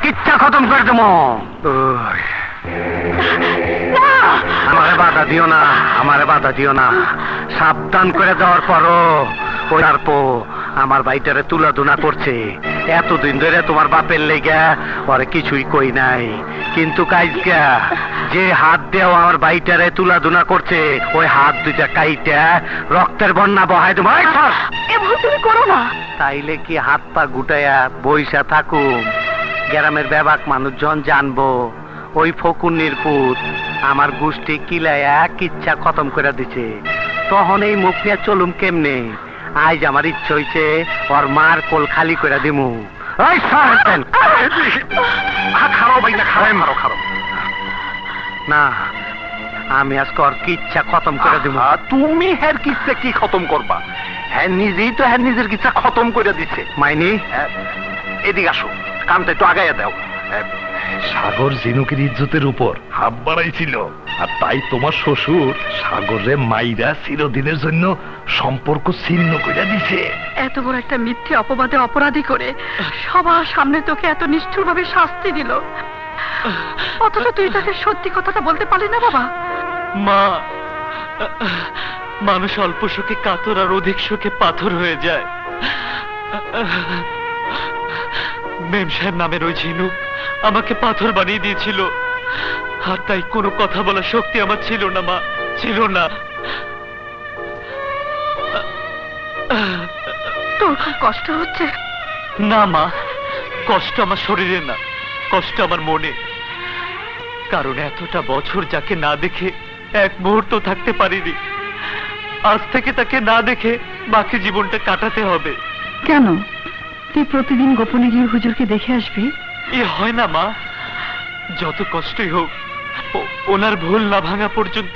কিচ্ছা খতম করে দেবো। আমারে বাধা দিও না, আমারে বাধা দিও না। সাবধান করে দেওয়ার পরও ওই আমার ভাইটারে তুলাধুনা করছে। এতদিন ধরে তোমার বাপের লেগা ওরে কিছুই কই নাই, কিন্তু কাইজগা যে হাত দেও আমার ভাইটারে তুলাধুনা করছে, ওই হাত দুইটা কাইটা রক্তের বন্যা বহাই দেবো। তুমি করো না। তাইলে কি হাত পা গুটাইয়া বইসা থাকুম? গ্রামের ব্যাবাক মানুষজন জানবো ওই ফকুন্নির পুত আমার গোষ্ঠী কিলাইয়া কিচ্ছা খতম করে দিছে, তখন এই মুখ নিয়ে চলুম কেমনে? আজ আমার ইচ্ছে হইছে ওর মার কোল খালি করে দিমু। না, আমি আজকে ওর কিচ্ছা খতম করে দিব। তুমি হ্যার কিচ্ছা কি খতম করবা? হ্যাঁ নিজেই তো হ্যাঁ নিজের কিচ্ছা খতম করে দিচ্ছে। মাইনি এদিকে আসো, কামটা একটু আগাইয়া দাও। সাগর ঝিনুকের ইজ্জতের উপর হাত বাড়াইছিল, আর তাই তোমার শ্বশুর সাগরে মাইরা চিরদিনের জন্য সম্পর্ক ছিন্ন করে দিছে। এত বড় একটা মিথ্যে অপবাদে অপরাধী করে সবার সামনে তোকে এত নিষ্ঠুর ভাবে শাস্তি দিল, অথচ তুই তাকে সত্যি কথাটা বলতে পারলি না বাবা? মা, মানুষ অল্প শোকে কাতর আর অধিক শোকে পাথর হয়ে যায়। মেম সাহেব নামের ওই ঝিনুক আমাকে পাথর বানিয়ে দিয়েছিল, আর তাই কোনো কথা বলার শক্তি আমার ছিল না মা, ছিল না। তোর খুব কষ্ট হচ্ছে? না মা, কষ্ট আমার শরীরে না, কষ্ট আমার মনে। কারণ এতটা বছর যাকে না দেখে এক মুহূর্ত থাকতে পারিনি, আজ থেকে তাকে না দেখে বাকি জীবনটা কাটাতে হবে। কেন? তুই প্রতিদিন গোপনে গিয়ে হুজুরকে দেখে আসবি? এ হয় না মা, যত কষ্টই হোক ওনার ভুল না ভাঙা পর্যন্ত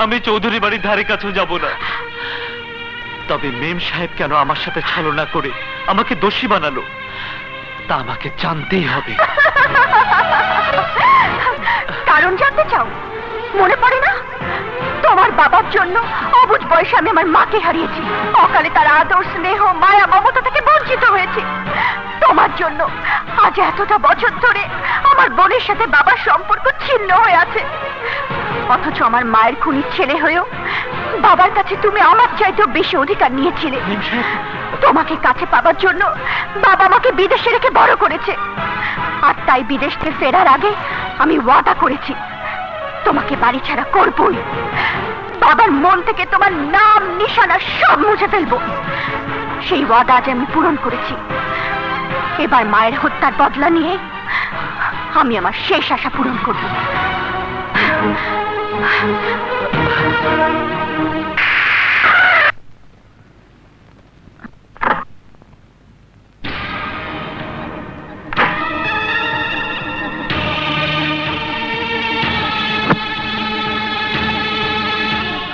আমি চৌধুরী বাড়ির ধারে কাছেও যাব না। তবে মেম সাহেব কেন আমার সাথে ছলনা করে আমাকে দোষী বানালো তা আমাকে জানতেই হবে। কারণ জানতে চাও? মনে পড়ে না তোমার বাবার জন্য অবুঝ বয়সে আমি আমার মাকে হারিয়েছি, অকালে তার আদর স্নেহ মায়া মমতা থেকে বঞ্চিত হয়েছে। তোমার জন্য আজ এতটা বছর ধরে আমার বোনের সাথে বাবার সম্পর্ক ছিন্ন হয়ে আছে, অথচ আমার মায়ের খুনির ছেলে হয়েও বাবার কাছে তুমি আমার চাইতেও বেশি অধিকার নিয়েছিলে। তোমাকে কাছে পাবার জন্য বাবা আমাকে বিদেশে রেখে বড় করেছে, আর তাই বিদেশ থেকে ফেরার আগে আমি ওয়াদা করেছি তোমাকে বাড়ি ছাড়া করবই, বাবার মন থেকে তোমার নাম নিশানা সব মুছে ফেলবো। সেই ওয়াদা আজ আমি পূরণ করেছি। এবার মায়ের হত্যার বদলা নিয়ে আমি আমার শেষ আশা পূরণ করব।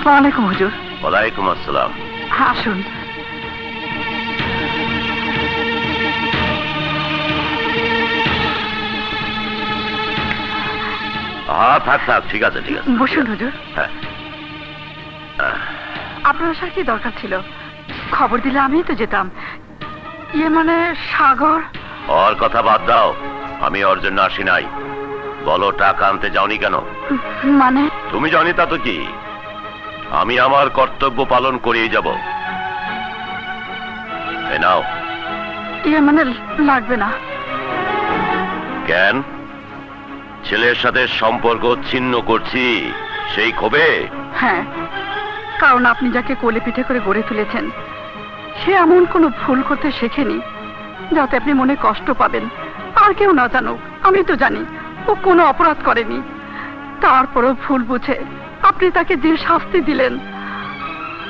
ওয়ালাইকুম হুজুর। ওয়ালাইকুম আসসালাম। আসুন। থাক থাক, ঠিক আছে ঠিক আছে, বসুন হুজুর। হ্যাঁ। আপনার আসার কি দরকার ছিল? খবর দিলে আমিই তো যেতাম। ইয়ে মানে সাগর। ওর কথা বাদ দাও, আমি ওর জন্য আসি নাই। বলো টাকা আনতে যাওনি কেন? মানে? তুমি জানি তা তো কি, আমি আমার কর্তব্য পালন করেই যাব। এই নাও। ইয়ে মানে লাগবে না। কেন? ছেলের সাথে সম্পর্ক ছিন্ন করছি সেই ক্ষোভে? হ্যাঁ, কারণ আপনি যাকে কোলে পিঠে করে গড়ে তুলেছেন সে এমন কোনো ভুল করতে শেখেনি যাতে আপনি মনে কষ্ট পাবেন। আর কেউ না জানুক, আমি তো জানি ও কোনো অপরাধ করেনি। তারপরও ভুল বুঝে আপনি তাকে যে শাস্তি দিলেন,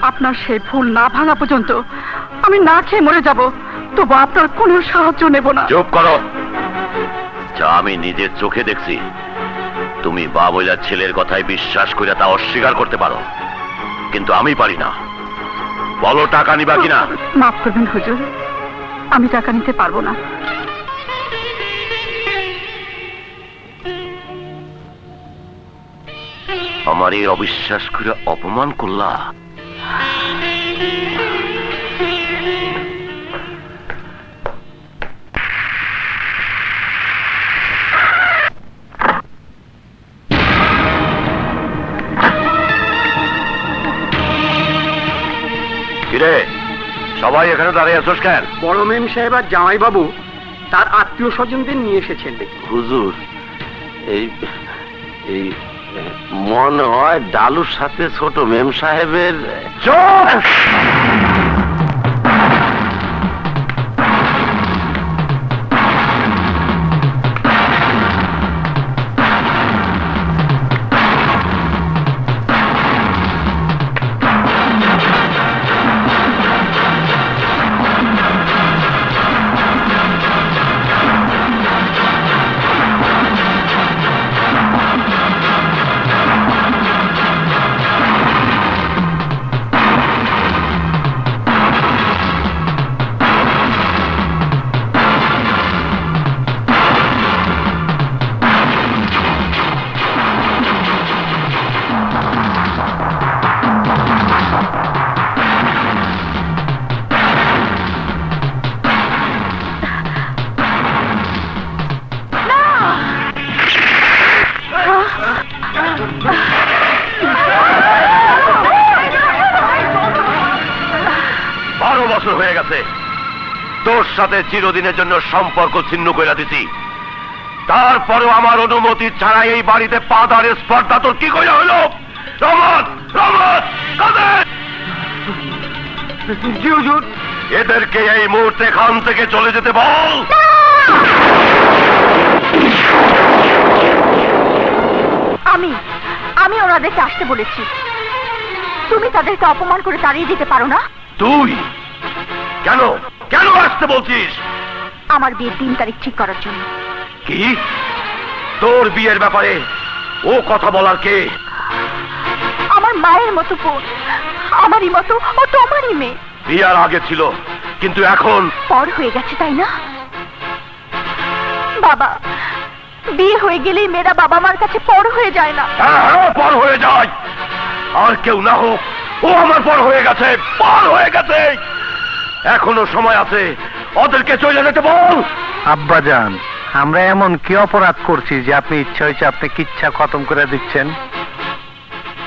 আপনার সেই ভুল না ভাঙা পর্যন্ত আমি না খেয়ে মরে যাব, তবু আপনার কোনো সাহায্য নেব না। চুপ করো। যা আমি নিজের চোখে দেখছি, তুমি বাবুলার ছেলের কথায় বিশ্বাস করে তা অস্বীকার করতে পারো, কিন্তু আমি পারি না। বলো টাকা নিবা কিনা? মাফ করবেন হুজুর, আমি টাকা নিতে পারবো না। আমার এই অবিশ্বাস করে অপমান করলা। সবাই এখানে দাঁড়িয়ে আছোস কেন? বড় মেম সাহেব আর জামাই বাবু তার আত্মীয় স্বজনদের নিয়ে এসেছেন। হুজুর, এই এই মনে হয় ডালুর সাথে ছোট মেম সাহেবের। হয়ে গেছে, তোর সাথে চিরদিনের জন্য সম্পর্ক ছিন্ন করে দিছি, তারপরেও আমার অনুমতি ছাড়া এই বাড়িতে পা দাঁড়ের স্পর্ধা তোর কি করে হইল? রহমত, রহমত, জি হুজুর। এদেরকে এই মুহূর্তে এখান থেকে চলে যেতে বল। আমি ওনাদেরকে আসতে বলেছি, তুমি তাদেরকে অপমান করে তাড়িয়ে দিতে পারো না? তুই কেন কেন আসতে বলছিস? আমার বিয়ের 3 তারিখ ঠিক করার জন্য। কি? তোর বিয়ের ব্যাপারে ও কথা বলার কে? আমার মায়ের মতো বোন, আমারই মতো ও তোমারই মেয়ে। বিয়ার আগে ছিল, কিন্তু এখন পর হয়ে গেছে, তাই না? বাবা, বিয়ে হয়ে গেলেই মেয়েরা বাবা মার কাছে পর হয়ে যায় না? হ্যাঁ, পর হয়ে যায়। আর কেউ না হোক, ও আমার পর হয়ে গেছে, পর হয়ে গেছে। এখনো সময় আছে, ওদেরকে চলে যেতে বল। আব্বাজান, আমরা এমন কি অপরাধ করছি যে আপনি ইচ্ছা হয়েছে আপনি কিচ্ছা খতম করে দিচ্ছেন?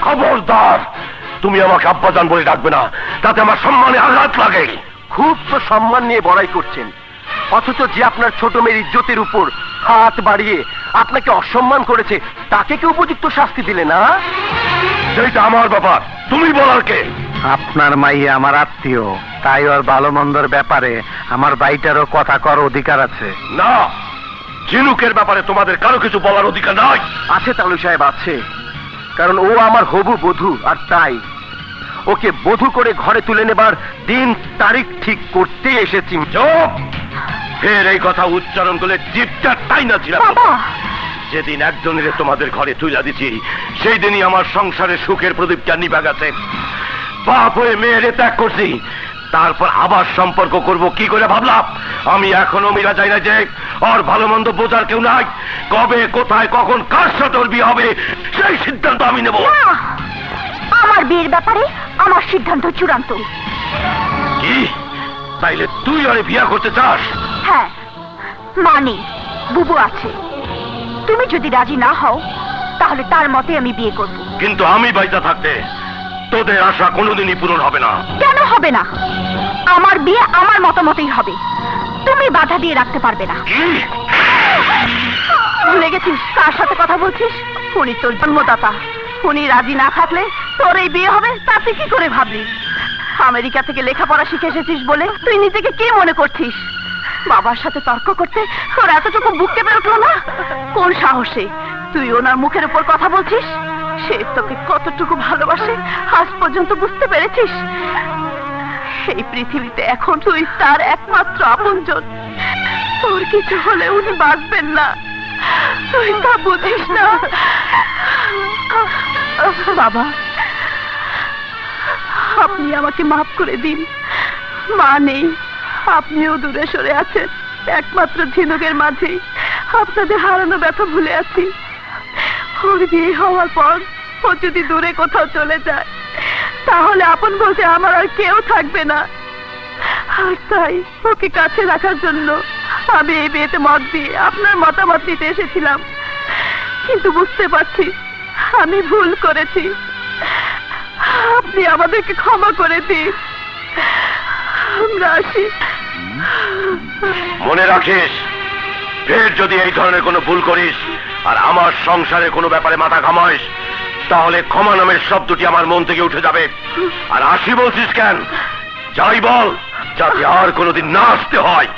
খবরদার, তুমি আমাকে আব্বাজান বলে ডাকবে না, তাতে আমার সম্মানে আঘাত লাগে। খুব তো সম্মান নিয়ে বড়াই করছেন, অথচ যে আপনার ছোট মেয়ের ইজ্জতের উপর হাত বাড়িয়ে আপনাকে অসম্মান করেছে তাকে কি উপযুক্ত শাস্তি দিলে না? সেইটা আমার ব্যাপার, তুমি বলার কে? আপনার মাইয়া আমার আত্মীয়, তাই ওর ভালো মন্দর ব্যাপারে আমার বাইটারও কথা কর অধিকার আছে। না, ঝিনুকের ব্যাপারে তোমাদের কারো কিছু বলার অধিকার নাই। আছে তালু সাহেব, আছে, কারণ ও আমার হবু বধূ, আর তাই ওকে বধূ করে ঘরে তুলে নেবার দিন তারিখ ঠিক করতে এসেছি। চুপ! ফের এই কথা উচ্চারণ করলে জিভটা টাই না ছিল। যেদিন একজনের তোমাদের ঘরে তুলে দিচ্ছি, সেই দিনই আমার সংসারের সুখের প্রদীপটা নিভা গেছে। বাপ হয়ে মেয়েরে ত্যাগ করছি, তারপর আবার সম্পর্ক করব কি করে ভাবলাম? আমি এখনো মিলা যাই না যে ওর ভালো মন্দ বোঝার কেউ নাই। কবে, কোথায়, কখন, কার সাথে ওর বিয়ে হবে সেই সিদ্ধান্ত আমি নেব। আমার বিয়ের ব্যাপারে আমার সিদ্ধান্ত চূড়ান্ত। কি? তাইলে তুই আরে বিয়ে করতে চাস? হ্যাঁ, মানে বুবু আছে, তুমি যদি রাজি না হও তাহলে তার মতে আমি বিয়ে করব। কিন্তু আমি বাইচা থাকতে তোদের আশা কোনোদিনই পূরণ হবে না। কেন হবে না? আমার বিয়ে আমার মতামতেই হবে, তুমি বাধা দিয়ে রাখতে পারবে না। ভুলে গেছিস কার সাথে কথা বলছিস? উনি তোর জন্মদাতা, উনি রাজি না থাকলে তোর এই বিয়ে হবে তাতে কি করে ভাবলি? আমেরিকা থেকে লেখাপড়া শিখে এসেছিস বলে তুই নিজেকে কি মনে করছিস? বাবার সাথে তর্ক করতে তোর এতটুকু বুক কেঁপে উঠলো না? কোন সাহসে তুই ওনার মুখের উপর কথা বলছিস? সে তোকে কতটুকু ভালোবাসে আজ পর্যন্ত বুঝতে পেরেছিস? এই পৃথিবীতে এখন তুই তার একমাত্র আপনজন। তোর কিছু হলে উনি বাঁচবেন না, তুই তা বুঝিস না। বাবা, আপনি আমাকে মাফ করে দিন। মা নেই, আপনিও দূরে সরে আছেন, একমাত্র ঝিনুকের মাঝেই আপনাদের হারানো ব্যথা ভুলে আছি। ওর বিয়ে হওয়ার পর ও যদি দূরে কোথাও চলে যায় তাহলে আপন বলতে আমার আর কেউ থাকবে না। আর তাই ওকে কাছে রাখার জন্য আমি এই বিয়েতে মত দিয়ে আপনার মতামত দিতে এসেছিলাম, কিন্তু বুঝতে পারছি আমি ভুল করেছি। আপনি আমাদেরকে ক্ষমা করে দিন। আমরা আসি। মনে রাখিস, ফের যদি এই ধরনের কোনো ভুল করিস আর আমার সংসারে কোনো ব্যাপারে মাথা ঘামাইস, তাহলে ক্ষমা নামের শব্দটি আমার মন থেকে উঠে যাবে। আর আসি বলছিস কেন? যাই বল, যাতে আর কোনোদিন না আসতে হয়।